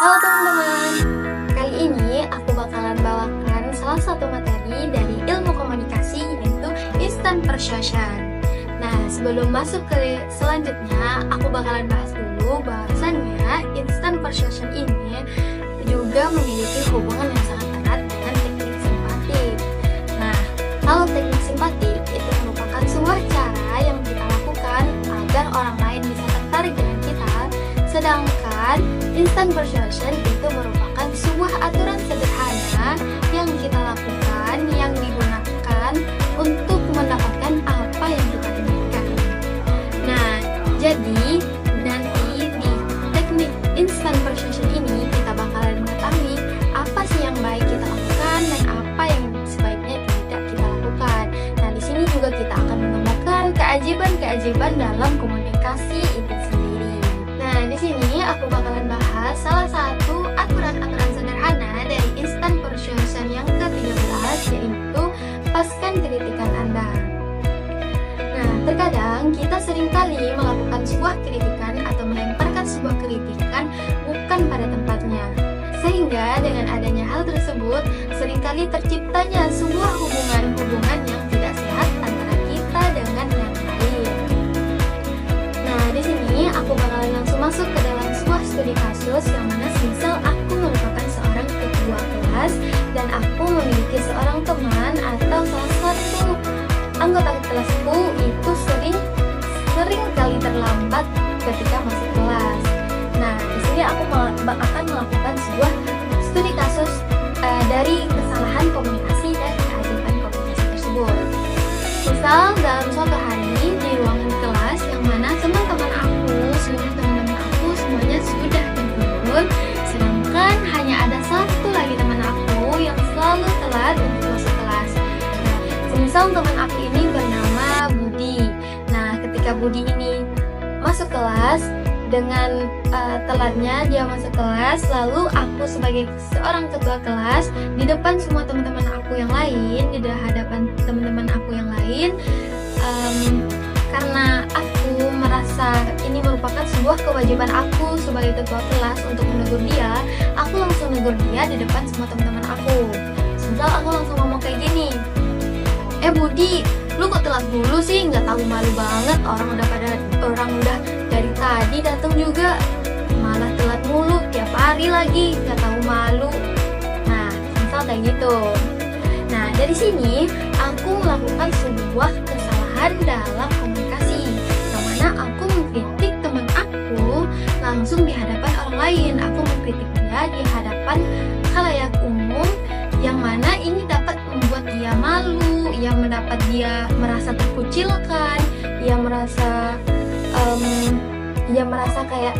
Halo teman-teman, kali ini aku bakalan bawakan salah satu materi dari ilmu komunikasi yaitu instant persuasion. Nah, sebelum masuk ke selanjutnya, aku bakalan bahas dulu bahwasannya instant persuasion ini juga memiliki hubungan yang sangat erat dengan teknik simpatik. Nah, kalau teknik simpatik itu merupakan sebuah cara yang kita lakukan agar orang lain bisa tertarik dengan kita, sedangkan instant persuasion itu merupakan sebuah aturan sederhana yang kita lakukan yang digunakan untuk mendapatkan apa yang kita inginkan. Nah, jadi nanti di teknik instant persuasion ini kita bakalan mengetahui apa sih yang baik kita lakukan dan apa yang sebaiknya tidak kita lakukan. Nah, di sini juga kita akan menemukan keajaiban-keajaiban dalam komunikasi itu sendiri. Nah, di sini aku bakalan bahas salah satu aturan-aturan sederhana dari instant persuasion yang ke-13, yaitu lepaskan kritikan Anda. Nah, terkadang kita seringkali melakukan sebuah kritikan atau melemparkan sebuah kritikan bukan pada tempatnya. Sehingga dengan adanya hal tersebut, seringkali terciptanya sebuah hubungan-hubungan yang tidak sehat antara kita dengan yang lain. Nah, di sini aku bakalan langsung masuk ke dalam sebuah studi kasus yang mana semisal aku merupakan seorang ketua kelas dan aku memiliki seorang teman atau salah satu anggota kelasku itu sering kali terlambat ketika masuk kelas. Nah, di sini aku akan melakukan sebuah studi kasus dari kesalahan komunikasi dan keajaiban komunikasi tersebut. Misal dalam suatu hari di ruangan kelas yang mana teman-teman aku semuanya sudah terkumpul, sedangkan hanya ada satu lagi teman aku yang selalu telat untuk masuk kelas. Nah, semisal teman aku ini bernama Budi. Nah, ketika Budi ini masuk kelas dengan telatnya dia masuk kelas, lalu aku sebagai seorang ketua kelas di depan semua teman-teman aku yang lain, di hadapan teman-teman aku yang lain, karena aku merasa ini merupakan sebuah kewajiban aku sebagai ketua kelas untuk menegur dia, aku langsung menegur dia di depan semua teman-teman aku. Misal aku langsung ngomong kayak gini, Budi, lu kok telat dulu sih, nggak tahu malu banget, orang udah dari tadi datang juga malah telat mulu, tiap hari lagi nggak tahu malu. Nah, misal kayak gitu. Nah, dari sini aku melakukan sebuah kesalahan dalam komunikasi, yang mana aku mengkritik teman aku langsung di hadapan orang lain. Aku mengkritik dia di hadapan khalayak umum, yang mana ini dapat membuat dia malu, yang mendapat dia merasa terkucilkan, dia merasa kayak,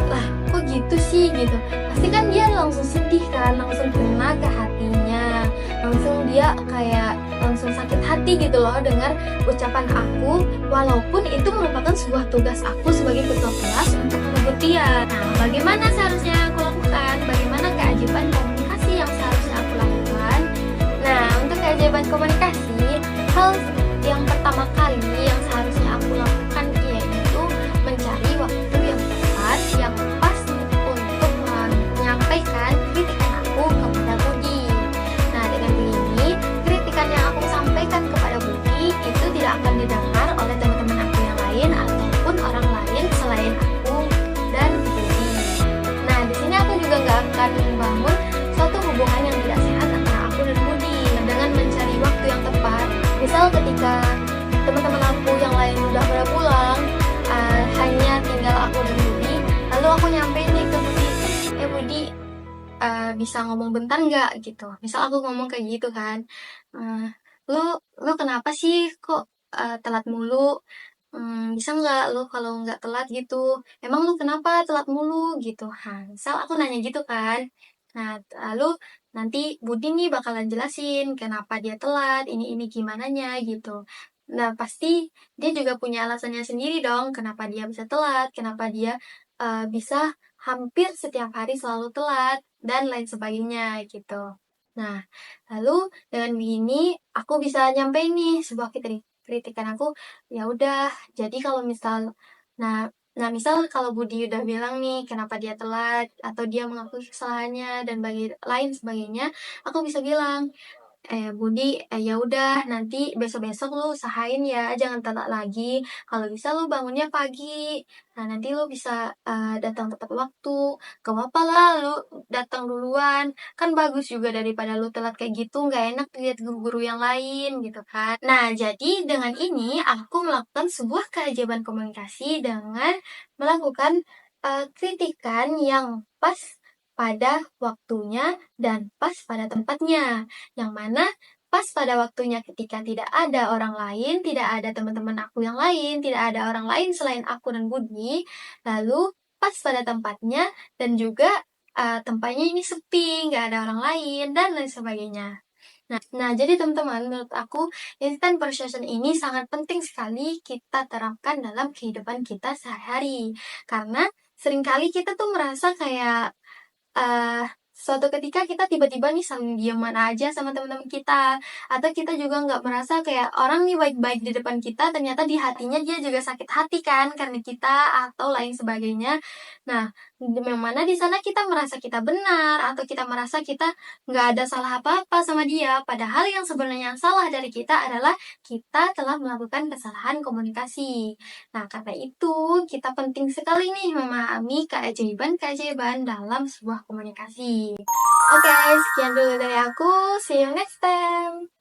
lah kok gitu sih gitu. Pasti kan dia langsung sedih kan, langsung kena ke hatinya, langsung dia kayak langsung sakit hati gitu loh dengar ucapan aku, walaupun itu merupakan sebuah tugas aku sebagai ketua kelas untuk menegur dia. Nah, bagaimana seharusnya aku lakukan? Bagaimana keajaiban komunikasi yang seharusnya aku lakukan? Nah, untuk keajaiban komunikasi, hal yang pertama kali yang seharusnya aku lakukan yaitu mencari waktu yang tepat, yang pas untuk menyampaikan kritikan aku kepada Budi. Nah, dengan begini, kritikan yang aku sampaikan kepada Budi itu tidak akan didengar oleh teman-teman aku yang lain ataupun orang lain selain aku dan Budi. Nah, di sini aku juga nggak akan membangun suatu hubungan yang tidak sehat antara aku dan Budi dengan mencari waktu yang tepat. Misal ketika teman-teman aku yang lain udah pada pulang, hanya tinggal aku dan Budi, lalu aku nyampein nih ke Budi, Budi, bisa ngomong bentar nggak gitu. Misal aku ngomong kayak gitu kan, lu kenapa sih kok telat mulu? Bisa nggak lu kalau nggak telat gitu? Emang lu kenapa telat mulu gitu? Nah, misal aku nanya gitu kan. Nah, lalu nanti Budi nih bakalan jelasin kenapa dia telat, ini gimananya gitu. Nah, pasti dia juga punya alasannya sendiri dong, kenapa dia bisa telat, kenapa dia bisa hampir setiap hari selalu telat, dan lain sebagainya gitu. Nah, lalu dengan begini aku bisa nyampein nih sebuah kritikan aku, ya udah, jadi kalau misal, nah Nah, misal kalau Budi udah bilang nih kenapa dia telat atau dia mengakui kesalahannya dan lain sebagainya, aku bisa bilang, Budi, ya udah nanti besok-besok lu usahain ya, jangan telat lagi. Kalau bisa lu bangunnya pagi. Nah, nanti lu bisa datang tepat waktu. Gak apa-apa lah lu datang duluan. Kan bagus juga daripada lu telat kayak gitu, nggak enak lihat guru-guru yang lain gitu kan. Nah, jadi dengan ini aku melakukan sebuah keajaiban komunikasi dengan melakukan kritikan yang pas pada waktunya dan pas pada tempatnya. Yang mana pas pada waktunya ketika tidak ada orang lain, tidak ada teman-teman aku yang lain, tidak ada orang lain selain aku dan Budi, lalu pas pada tempatnya dan juga tempatnya ini sepi, nggak ada orang lain, dan lain sebagainya. Nah, jadi teman-teman, menurut aku instant persuasion ini sangat penting sekali kita terapkan dalam kehidupan kita sehari-hari. Karena seringkali kita tuh merasa kayak suatu ketika kita tiba-tiba nih saling dieman aja sama teman-teman kita, atau kita juga nggak merasa kayak orang nih baik-baik di depan kita, ternyata di hatinya dia juga sakit hati kan karena kita atau lain sebagainya. Nah, yang mana di sana kita merasa kita benar atau kita merasa kita nggak ada salah apa-apa sama dia, padahal yang sebenarnya salah dari kita adalah kita telah melakukan kesalahan komunikasi. Nah, karena itu kita penting sekali nih memahami keajaiban-keajaiban dalam sebuah komunikasi. Oke, sekian dulu dari aku. See you next time.